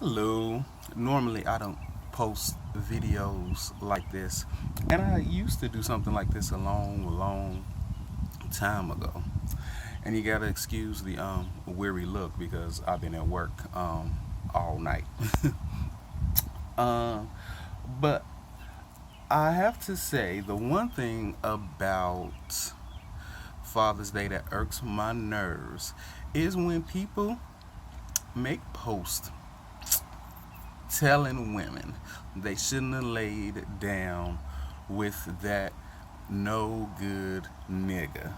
Hello. Normally, I don't post videos like this, and I used to do something like this a long time ago. And you gotta excuse the weary look because I've been at work all night. uh, but I have to say the one thing about Father's Day that irks my nerves is when people make posts telling women they shouldn't have laid down with that no good nigga.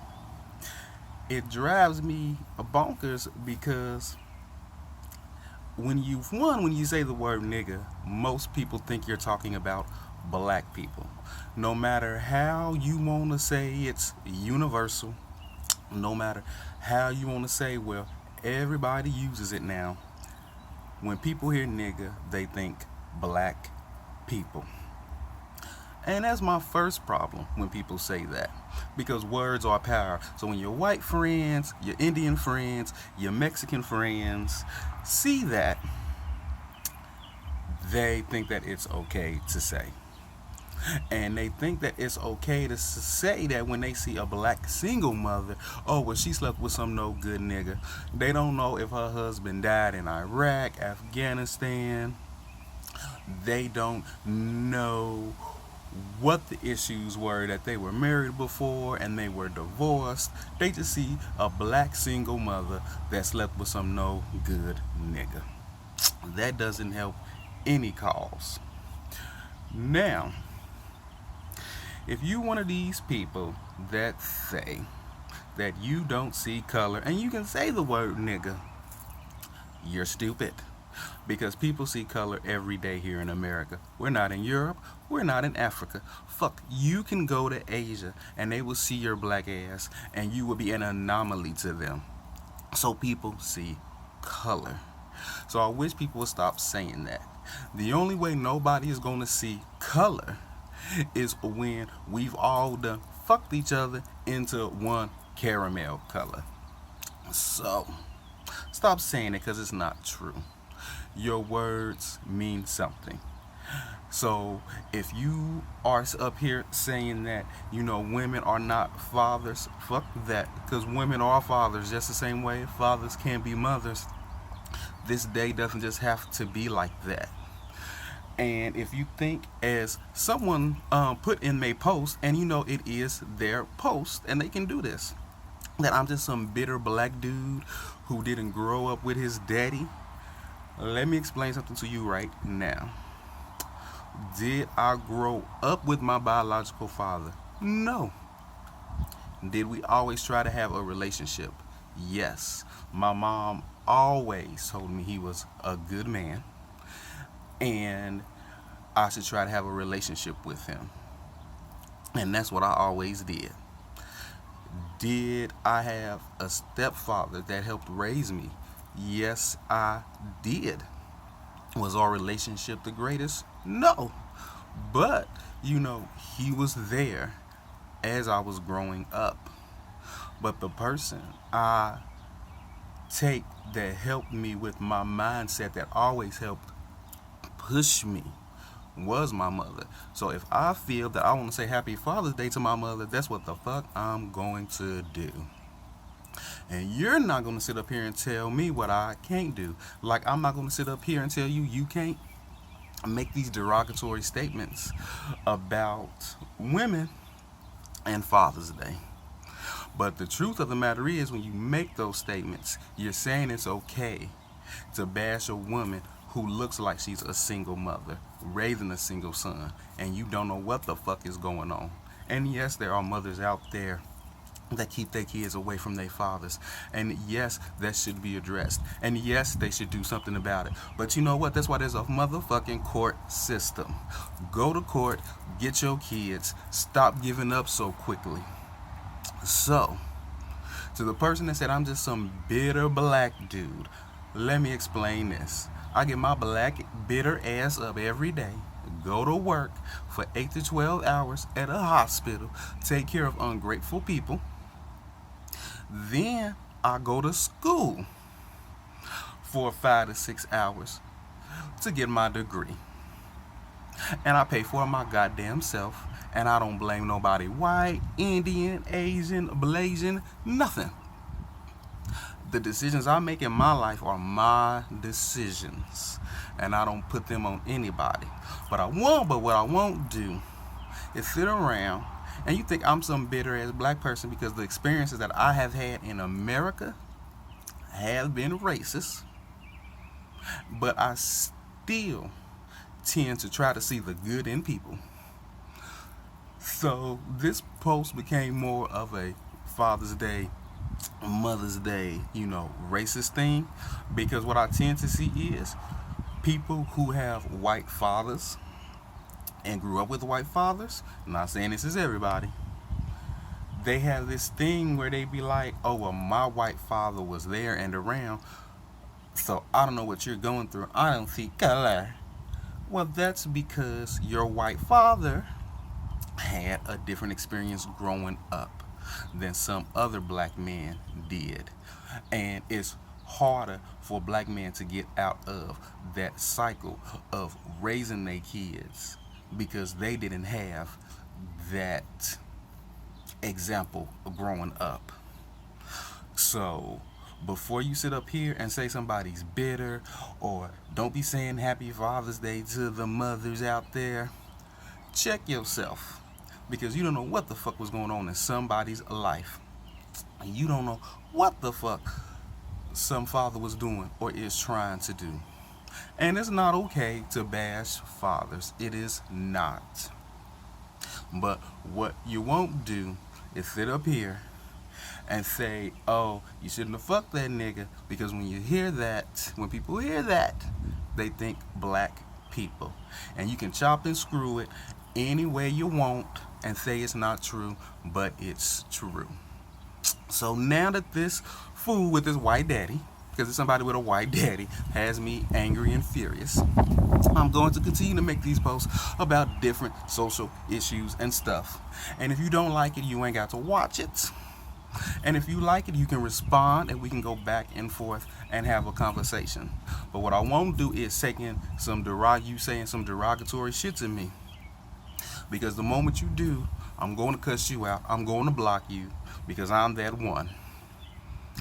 It drives me bonkers because when you say the word nigga, most people think you're talking about black people. No matter how you want to say it's universal, no matter how you want to say, well, everybody uses it now. When people hear nigga, they think black people. And that's my first problem when people say that. Because words are power. So when your white friends, your Indian friends, your Mexican friends see that, they think that it's okay to say. And they think that it's okay to say that when they see a black single mother, oh, well, she slept with some no good nigga. They don't know if her husband died in Iraq, Afghanistan. They don't know what the issues were, that they were married before and they were divorced. They just see a black single mother that slept with some no good nigga. That doesn't help any cause. Now, if you one of these people that say that you don't see color and you can say the word nigga, you're stupid. Because people see color every day here in America. We're not in Europe. We're not in Africa. Fuck, you can go to Asia and they will see your black ass and you will be an anomaly to them. So people see color. So I wish people would stop saying that. The only way nobody is going to see color is when we've all done fucked each other into one caramel color. So stop saying it because it's not true. Your words mean something. So if you are up here saying that, women are not fathers, fuck that. Because women are fathers just the same way fathers can be mothers. This day doesn't just have to be like that. And if you think, as someone put in my post, and it is their post, and they can do this, that I'm just some bitter black dude who didn't grow up with his daddy, let me explain something to you right now. Did I grow up with my biological father? No. Did we always try to have a relationship? Yes. My mom always told me he was a good man and I should try to have a relationship with him. And that's what I always did. Did I have a stepfather that helped raise me? Yes, I did. Was our relationship the greatest? No. But, he was there as I was growing up. But the person I take that helped me with my mindset, that always helped push me, was my mother. So if I feel that I want to say Happy Father's Day to my mother, that's what the fuck I'm going to do. And you're not going to sit up here and tell me what I can't do. Like, I'm not going to sit up here and tell you you can't make these derogatory statements about women and Father's Day. But the truth of the matter is, when you make those statements, you're saying it's okay to bash a woman who looks like she's a single mother, raising a single son, and you don't know what the fuck is going on. And yes, there are mothers out there that keep their kids away from their fathers. And yes, that should be addressed. And yes, they should do something about it. But you know what? That's why there's a motherfucking court system. Go to court, get your kids, stop giving up so quickly. So, to the person that said I'm just some bitter black dude, let me explain this. I get my black bitter ass up every day, go to work for 8 to 12 hours at a hospital, take care of ungrateful people. Then I go to school for 5 to 6 hours to get my degree. And I pay for it my goddamn self. And I don't blame nobody. White, Indian, Asian, Blasian, nothing. The decisions I make in my life are my decisions. And I don't put them on anybody. But what I won't do is sit around and you think I'm some bitter ass black person because the experiences that I have had in America have been racist. But I still tend to try to see the good in people. So this post became more of a Father's Day, Mother's Day, racist thing, because what I tend to see is people who have white fathers and grew up with white fathers, I'm not saying this is everybody, they have this thing where they be like, oh, well, my white father was there and around, so I don't know what you're going through. I don't see color. Well, that's because your white father had a different experience growing up than some other black men did. And it's harder for black men to get out of that cycle of raising their kids because they didn't have that example of growing up. So before you sit up here and say somebody's bitter, or don't be saying Happy Father's Day to the mothers out there, check yourself, because you don't know what the fuck was going on in somebody's life. You don't know what the fuck some father was doing or is trying to do. And it's not okay to bash fathers. It is not. But what you won't do is sit up here and say, oh, you shouldn't have fucked that nigga, because when people hear that, they think black people. And you can chop and screw it any way you want and say it's not true, but it's true. So now that this fool with this white daddy, because it's somebody with a white daddy, has me angry and furious, I'm going to continue to make these posts about different social issues and stuff. And if you don't like it, you ain't got to watch it. And if you like it, you can respond and we can go back and forth and have a conversation. But what I won't do is saying some derogatory shit to me. Because the moment you do, I'm going to cuss you out. I'm going to block you, because I'm that one.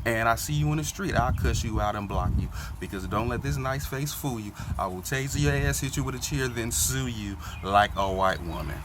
And I see you in the street, I'll cuss you out and block you. Because don't let this nice face fool you. I will taser your ass, hit you with a chair, then sue you like a white woman.